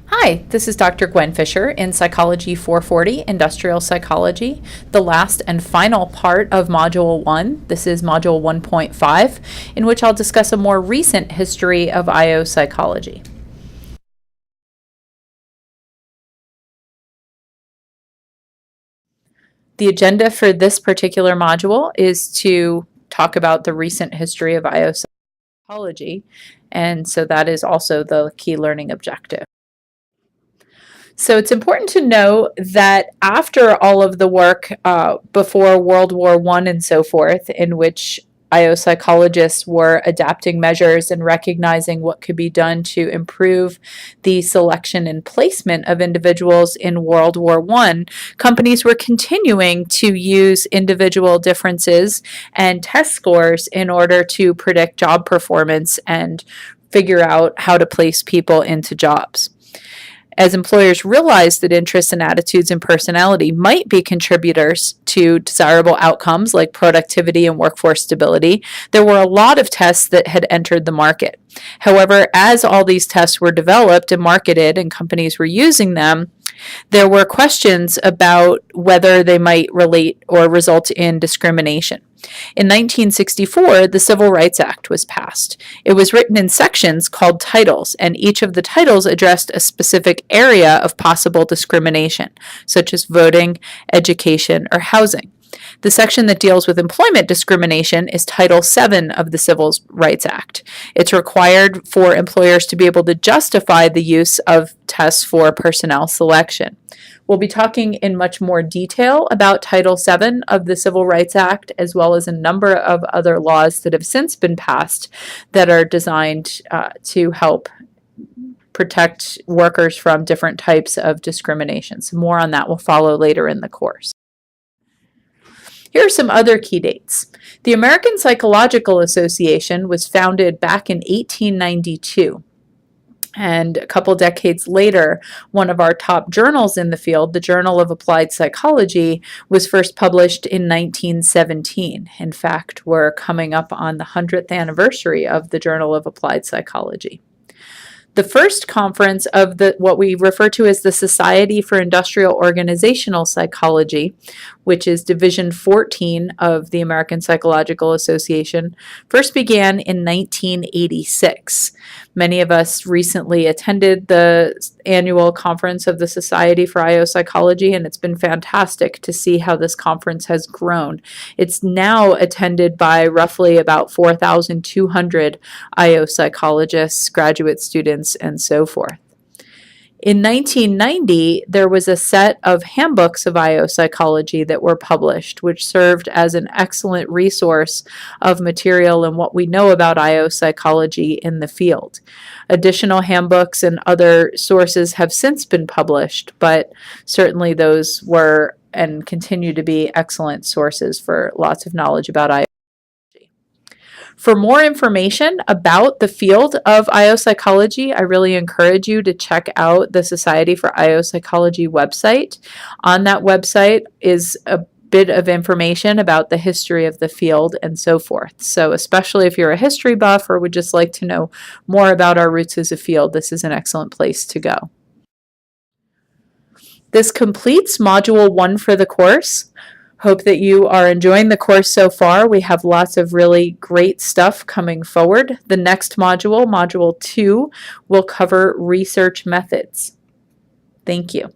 Hi, this is Dr. Gwen Fisher in Psychology 440, Industrial Psychology, the last and final part of Module 1. This is Module 1.5, in which I'll discuss a more recent history of IO psychology. The agenda for this particular module is to talk about the recent history of IO psychology, and so that is also the key learning objective. So it's important to know that after all of the work before World War I and so forth, in which IO psychologists were adapting measures and recognizing what could be done to improve the selection and placement of individuals in World War I, companies were continuing to use individual differences and test scores in order to predict job performance and figure out how to place people into jobs. As employers realized that interests and attitudes and personality might be contributors to desirable outcomes like productivity and workforce stability, there were a lot of tests that had entered the market. However, as all these tests were developed and marketed and companies were using them, there were questions about whether they might relate or result in discrimination. In 1964, the Civil Rights Act was passed. It was written in sections called titles, and each of the titles addressed a specific area of possible discrimination, such as voting, education, or housing. The section that deals with employment discrimination is Title VII of the Civil Rights Act. It's required for employers to be able to justify the use of tests for personnel selection. We'll be talking in much more detail about Title VII of the Civil Rights Act, as well as a number of other laws that have since been passed that are designed to help protect workers from different types of discrimination. So more on that will follow later in the course. Here are some other key dates. The American Psychological Association was founded back in 1892. And a couple decades later, one of our top journals in the field, the Journal of Applied Psychology, was first published in 1917. In fact, we're coming up on the 100th anniversary of the Journal of Applied Psychology. The first conference of what we refer to as the Society for Industrial Organizational Psychology, which is Division 14 of the American Psychological Association, first began in 1986. Many of us recently attended the annual conference of the Society for IO Psychology, and it's been fantastic to see how this conference has grown. It's now attended by roughly about 4,200 IO psychologists, graduate students, and so forth. In 1990, there was a set of handbooks of IO psychology that were published, which served as an excellent resource of material and what we know about IO psychology in the field. Additional handbooks and other sources have since been published, but certainly those were and continue to be excellent sources for lots of knowledge about IO. For more information about the field of IO psychology, I really encourage you to check out the Society for IO Psychology website. On that website is a bit of information about the history of the field and so forth. So especially if you're a history buff or would just like to know more about our roots as a field, this is an excellent place to go. This completes Module 1 for the course. Hope that you are enjoying the course so far. We have lots of really great stuff coming forward. The next module, Module 2, will cover research methods. Thank you.